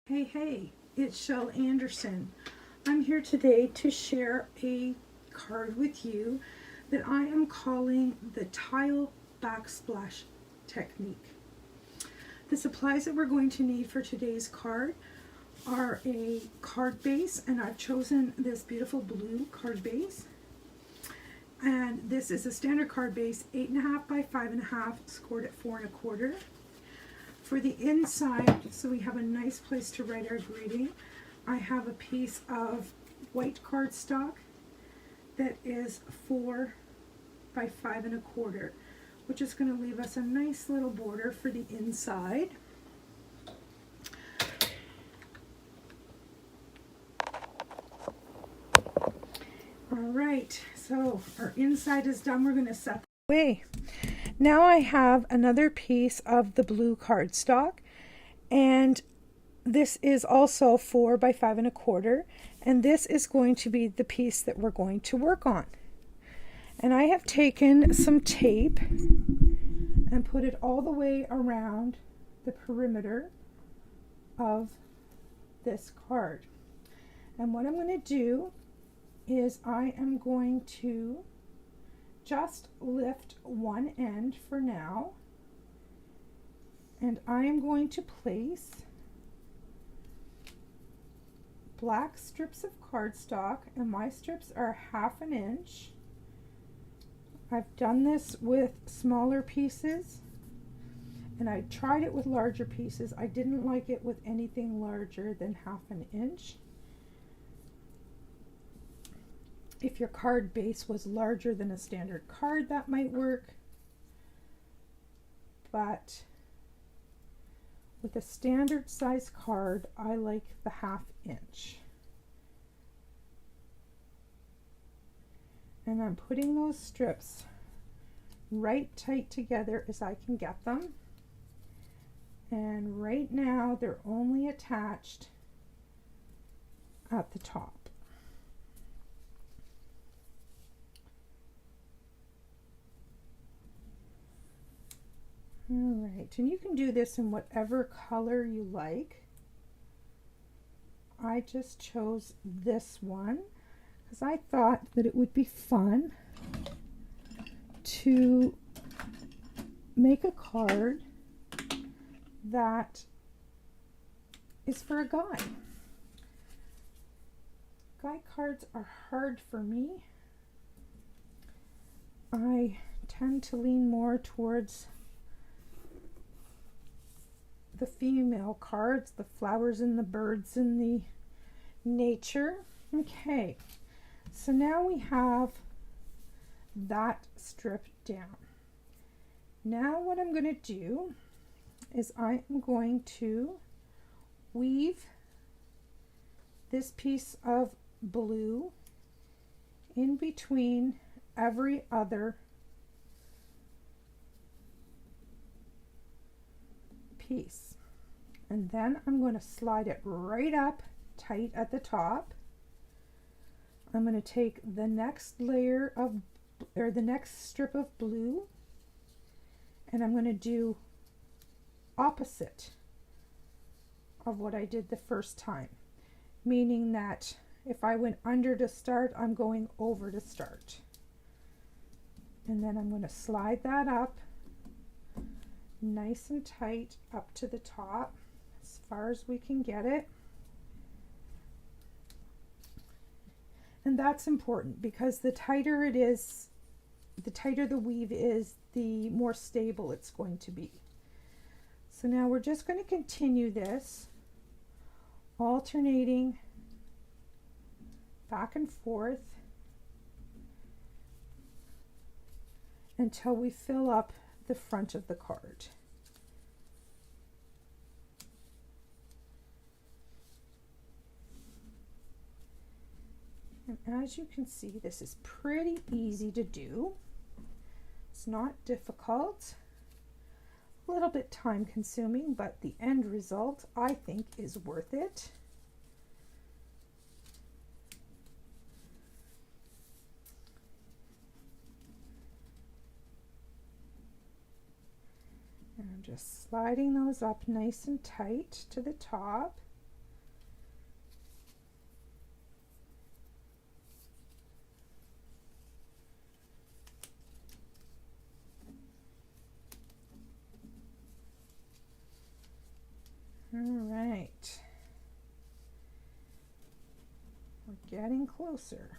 Hey, it's Shel Anderson. I'm here today to share a card with you that I am calling the tile backsplash technique. The supplies that we're going to need for today's card are a card base, and I've chosen this beautiful blue card base. And this is a standard card base, 8.5 by 5.5, scored at 4 1/4. For the inside, so we have a nice place to write our greeting, I have a piece of white cardstock that is 4 by 5 1/4, which is going to leave us a nice little border for the inside. Alright, so our inside is done. We're going to set away. Now I have another piece of the blue cardstock, and this is also 4 by 5 1/4, and this is going to be the piece that we're going to work on. And I have taken some tape and put it all the way around the perimeter of this card. And what I'm going to do is I am going to just lift one end for now, and I am going to place black strips of cardstock, and my strips are 1/2 inch. I've done this with smaller pieces, and I tried it with larger pieces. I didn't like it with anything larger than 1/2 inch. If your card base was larger than a standard card, that might work, but with a standard size card, I like the 1/2 inch. And I'm putting those strips right tight together as I can get them. And right now they're only attached at the top. Alright, and you can do this in whatever color you like. I just chose this one because I thought that it would be fun to make a card that is for a guy. Guy cards are hard for me. I tend to lean more towards the female cards, the flowers and the birds and the nature. Okay, so now we have that strip down. Now what I'm going to do is I am going to weave this piece of blue in between every other piece, and then I'm going to slide it right up tight at the top. I'm going to take the next layer of, or the next strip of blue, and I'm going to do opposite of what I did the first time, meaning that if I went under to start, I'm going over to start. And then I'm going to slide that up nice and tight up to the top as far as we can get it. And that's important because the tighter it is, the tighter the weave is, the more stable it's going to be. So now we're just going to continue this, alternating back and forth until we fill up the front of the card. And as you can see, this is pretty easy to do. It's not difficult, a little bit time consuming, but the end result I think is worth it. And I'm just sliding those up nice and tight to the top. All right. We're getting closer.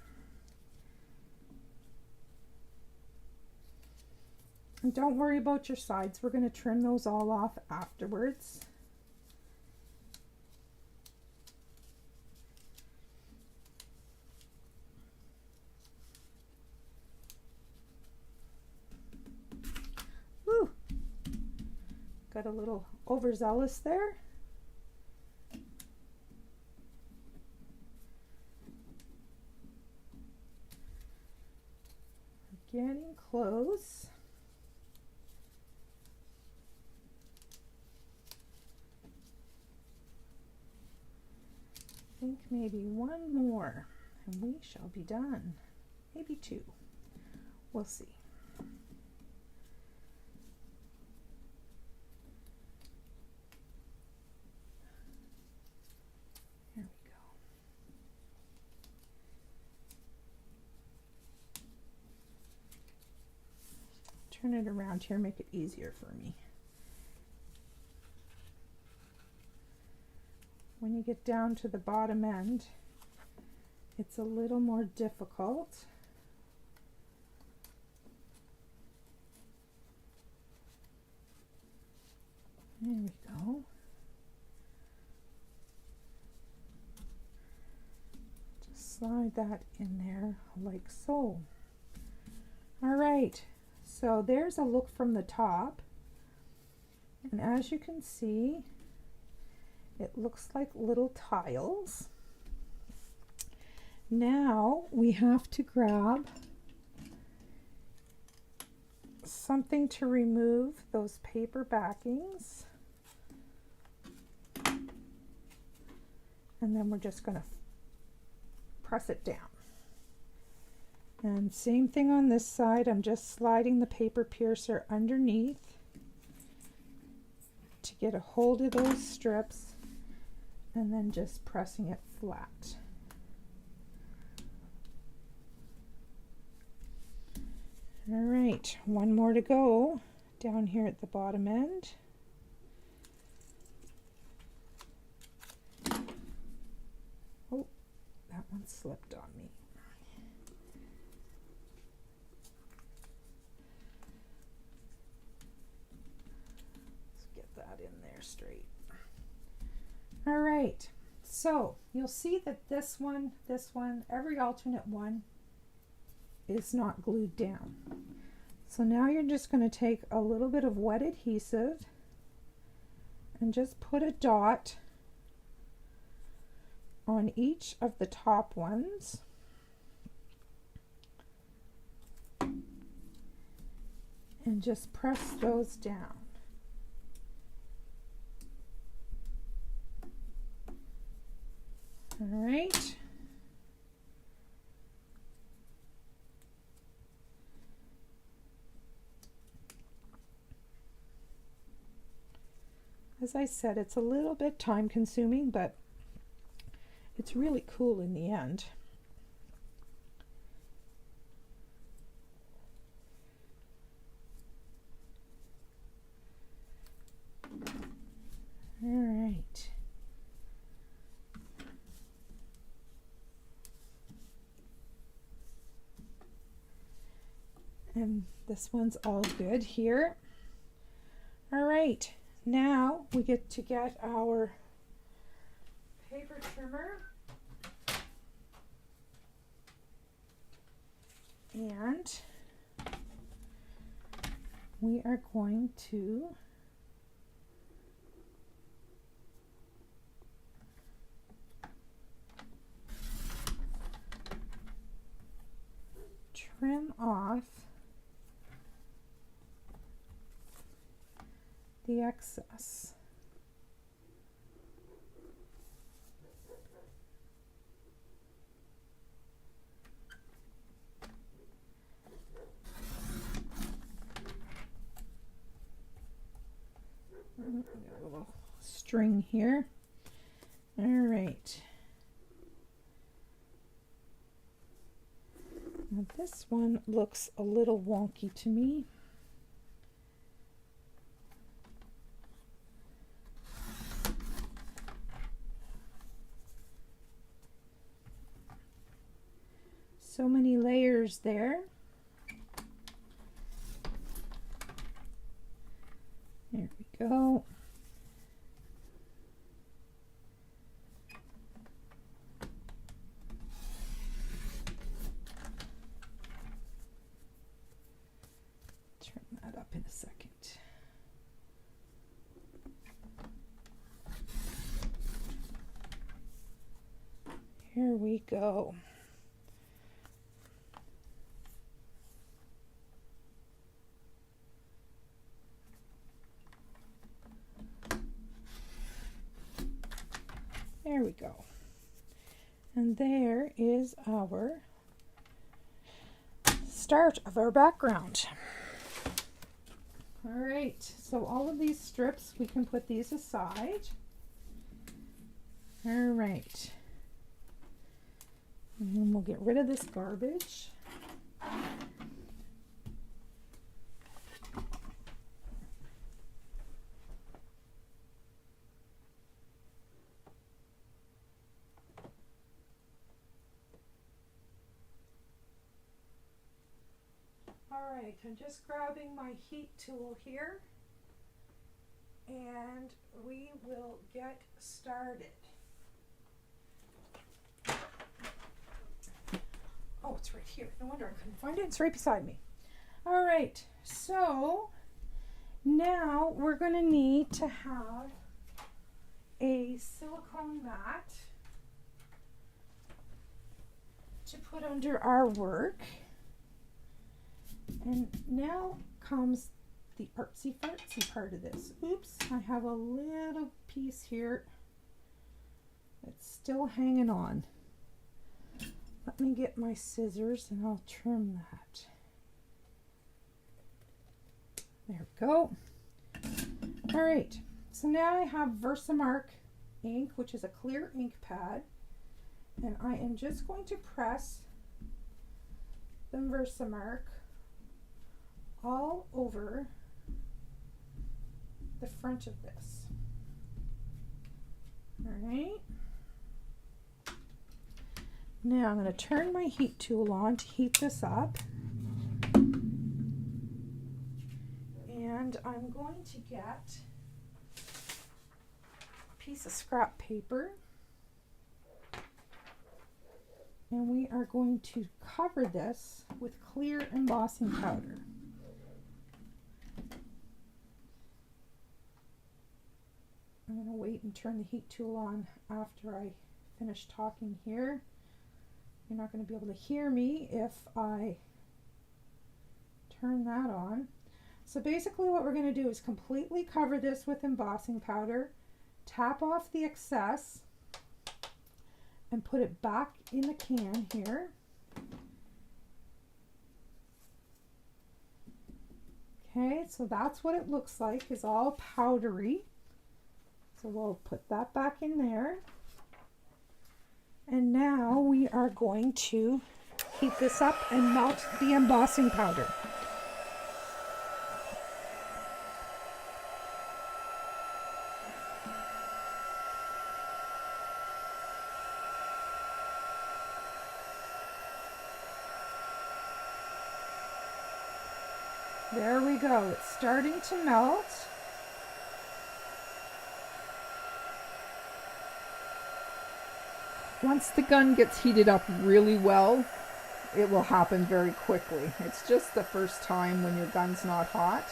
And don't worry about your sides. We're going to trim those all off afterwards. Woo! Got a little overzealous there. Getting close. I think maybe one more and we shall be done. Maybe two. We'll see. There we go. Turn it around here, make it easier for me. When you get down to the bottom end, it's a little more difficult. There we go. Just slide that in there like so. All right, so there's a look from the top. And as you can see, it looks like little tiles. Now we have to grab something to remove those paper backings. And then we're just going to press it down. And same thing on this side. I'm just sliding the paper piercer underneath to get a hold of those strips, and then just pressing it flat. All right, one more to go down here at the bottom end. Oh, that one slipped on me. Let's get that in there straight. All right, so you'll see that this one, every alternate one is not glued down. So now you're just going to take a little bit of wet adhesive and just put a dot on each of the top ones. And just press those down. All right. As I said, it's a little bit time consuming, but it's really cool in the end. All right. And this one's all good here. All right, now we get to get our paper trimmer, and we are going to trim off the excess. Got a little string here. All right. Now this one looks a little wonky to me. So many layers there. There we go. Turn that up in a second. Here we go. There we go. And there is our start of our background. All right, so all of these strips, we can put these aside. All right. And then we'll get rid of this garbage. All right, I'm just grabbing my heat tool here, and we will get started. Oh, it's right here. No wonder I couldn't find it. It's right beside me. All right, so now we're going to need to have a silicone mat to put under our work. And now comes the artsy-fartsy part of this. Oops, I have a little piece here that's still hanging on. Let me get my scissors and I'll trim that. There we go. All right, so now I have Versamark ink, which is a clear ink pad, and I am just going to press the Versamark all over the front of this. All right. Now I'm going to turn my heat tool on to heat this up. And I'm going to get a piece of scrap paper. And we are going to cover this with clear embossing powder. I'm going to wait and turn the heat tool on after I finish talking here. You're not going to be able to hear me if I turn that on. So basically what we're going to do is completely cover this with embossing powder, tap off the excess, and put it back in the can here. Okay, so that's what it looks like, is all powdery. So we'll put that back in there. And now we are going to heat this up and melt the embossing powder. There we go. It's starting to melt. Once the gun gets heated up really well, it will happen very quickly. It's just the first time when your gun's not hot.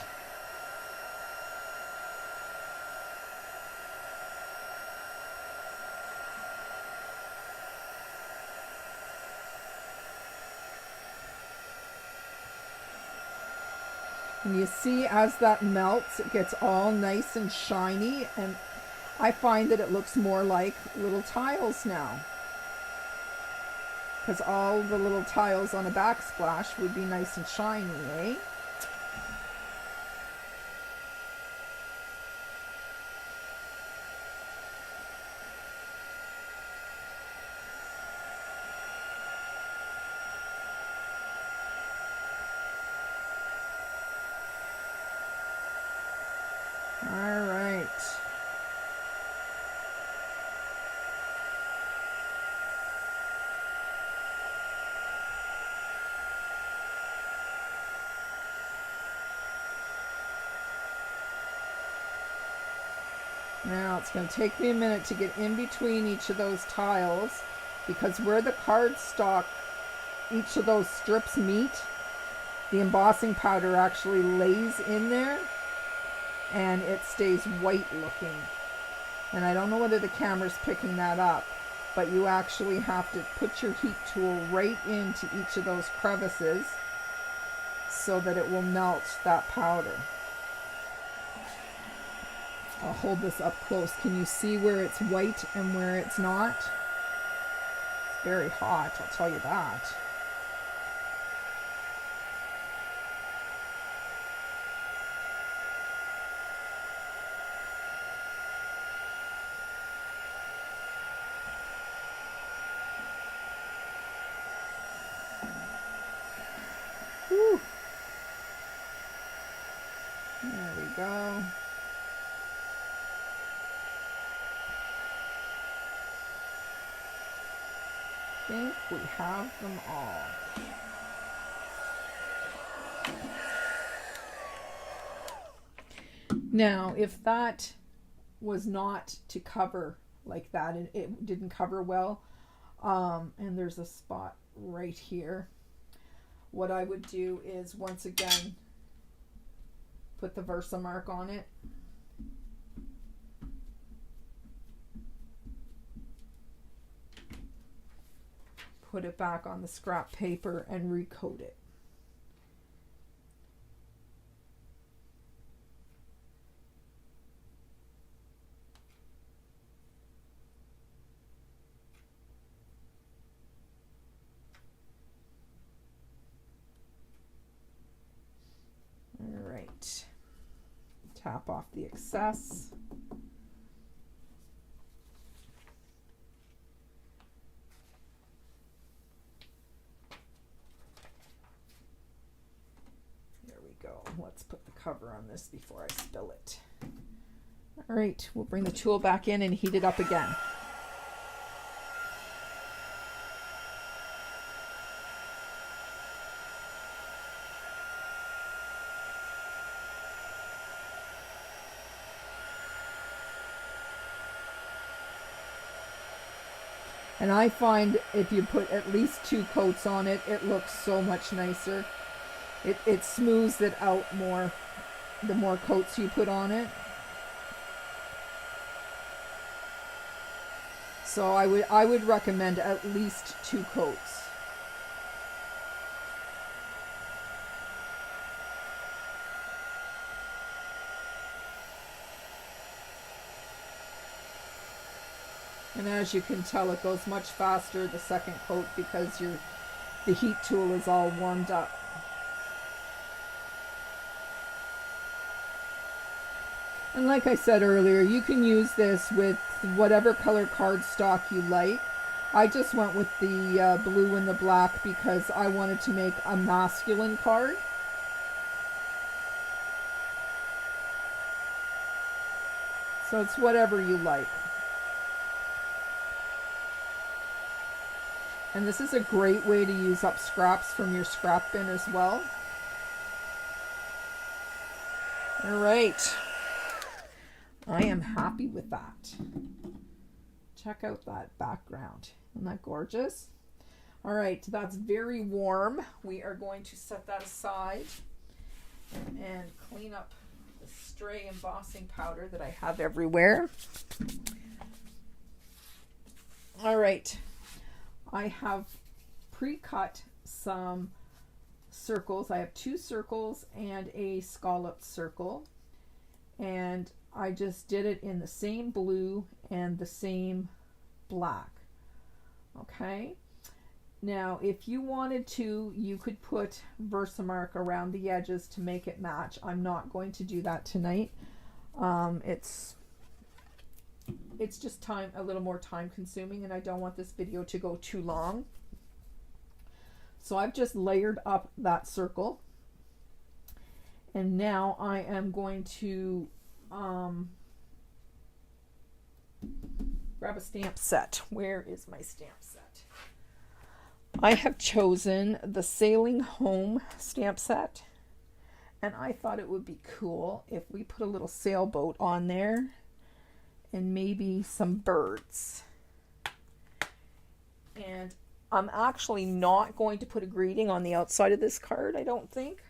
And you see, as that melts, it gets all nice and shiny, and I find that it looks more like little tiles now. Because all the little tiles on a backsplash would be nice and shiny, eh? All right. Now it's going to take me a minute to get in between each of those tiles, because where the cardstock, each of those strips meet, the embossing powder actually lays in there and it stays white looking. And I don't know whether the camera's picking that up, but you actually have to put your heat tool right into each of those crevices so that it will melt that powder. I'll hold this up close. Can you see where it's white and where it's not? It's very hot, I'll tell you that. Whew. There we go. I think we have them all. Now, if that was not to cover like that, and it didn't cover well, and there's a spot right here, what I would do is once again put the Versamark on it. Put it back on the scrap paper and recoat it. All right. Tap off the excess. Let's put the cover on this before I spill it. All right, we'll bring the tool back in and heat it up again. And I find if you put at least 2 coats on it, it looks so much nicer. It smooths it out more the more coats you put on it. So I would recommend at least 2 coats. And as you can tell, it goes much faster the second coat because the heat tool is all warmed up. And like I said earlier, you can use this with whatever color cardstock you like. I just went with the blue and the black because I wanted to make a masculine card. So it's whatever you like. And this is a great way to use up scraps from your scrap bin as well. All right. I am happy with that. Check out that background. Isn't that gorgeous? All right, that's very warm. We are going to set that aside and clean up the stray embossing powder that I have everywhere. All right, I have pre-cut some circles. I have 2 circles and a scalloped circle, and I just did it in the same blue and the same black. Okay, now if you wanted to, you could put Versamark around the edges to make it match. I'm not going to do that tonight. It's just a little more time consuming, and I don't want this video to go too long. So I've just layered up that circle, and now I am going to grab a stamp set. Where is my stamp set? I have chosen the Sailing Home stamp set, and I thought it would be cool if we put a little sailboat on there and maybe some birds. And I'm actually not going to put a greeting on the outside of this card, I don't think.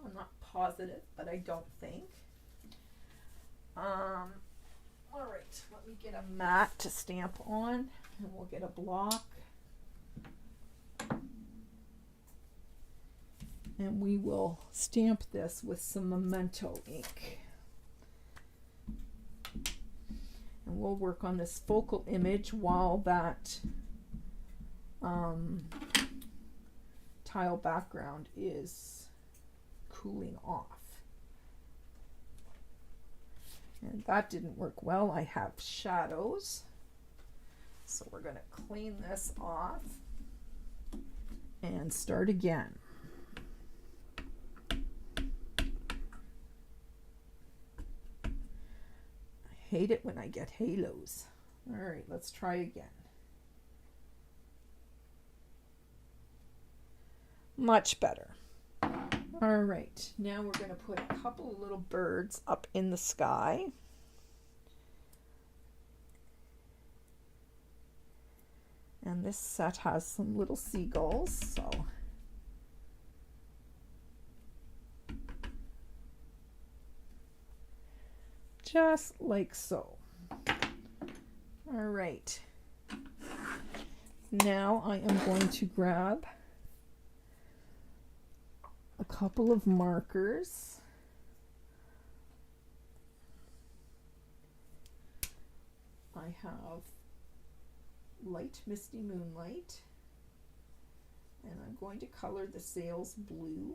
I'm not positive, but I don't think. All right, let me get a mat to stamp on, and we'll get a block. And we will stamp this with some Memento ink. And we'll work on this focal image while that tile background is cooling off. And that didn't work well. I have shadows. So we're going to clean this off and start again. I hate it when I get halos. All right, let's try again. Much better. All right, now we're going to put a couple of little birds up in the sky. And this set has some little seagulls, so just like so. All right, now I am going to grab a couple of markers. I have Light Misty Moonlight, and I'm going to color the sails blue.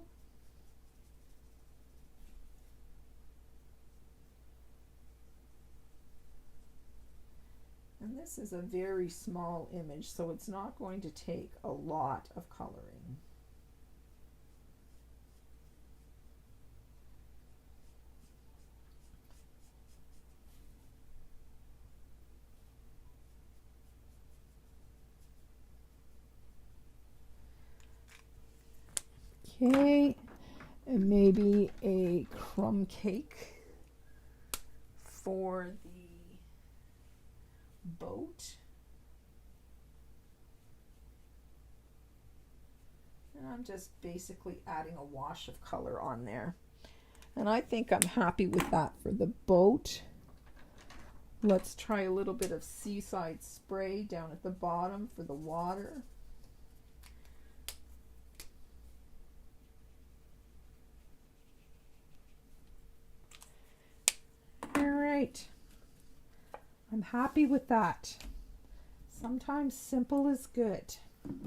And this is a very small image, so it's not going to take a lot of coloring. Okay, and maybe a crumb cake for the boat. And I'm just basically adding a wash of color on there. And I think I'm happy with that for the boat. Let's try a little bit of Seaside Spray down at the bottom for the water. I'm happy with that. Sometimes simple is good. And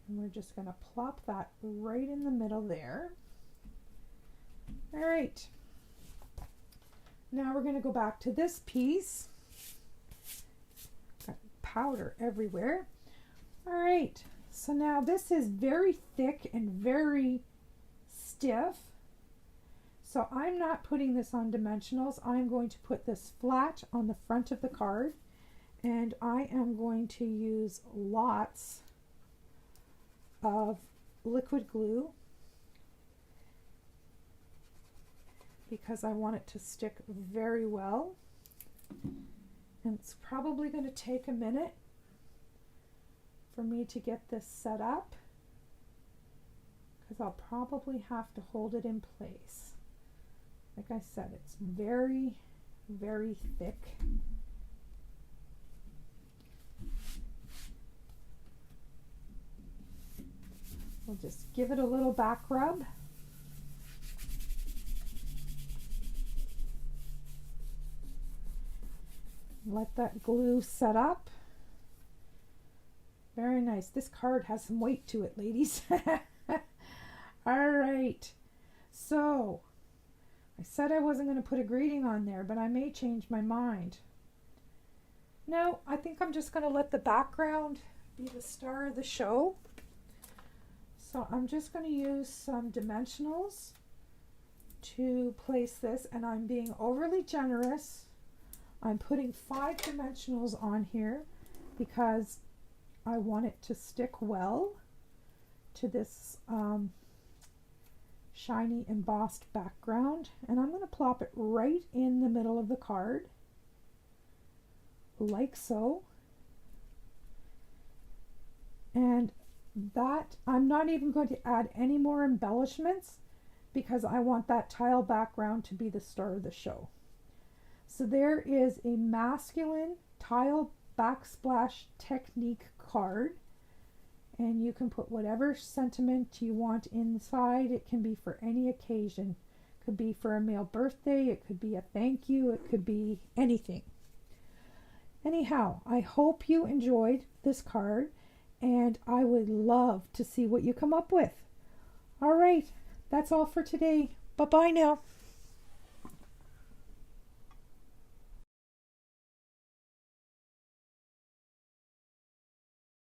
we're just going to plop that right in the middle there. All right. Now we're going to go back to this piece. Got powder everywhere. All right. So now this is very thick and very stiff. So I'm not putting this on dimensionals. I'm going to put this flat on the front of the card, and I am going to use lots of liquid glue because I want it to stick very well. And it's probably going to take a minute for me to get this set up because I'll probably have to hold it in place. Like I said, it's very, very thick. We'll just give it a little back rub. Let that glue set up. Very nice. This card has some weight to it, ladies. All right. So I said I wasn't going to put a greeting on there, but I may change my mind. No, I think I'm just going to let the background be the star of the show. So I'm just going to use some dimensionals to place this, and I'm being overly generous. I'm putting 5 dimensionals on here because I want it to stick well to this shiny embossed background, and I'm going to plop it right in the middle of the card. like so. And that, I'm not even going to add any more embellishments because I want that tile background to be the star of the show. So there is a masculine tile backsplash technique card, and you can put whatever sentiment you want inside. It can be for any occasion. It could be for a male birthday, it could be a thank you, it could be anything. Anyhow, I hope you enjoyed this card, and I would love to see what you come up with. All right, that's all for today. Bye-bye now.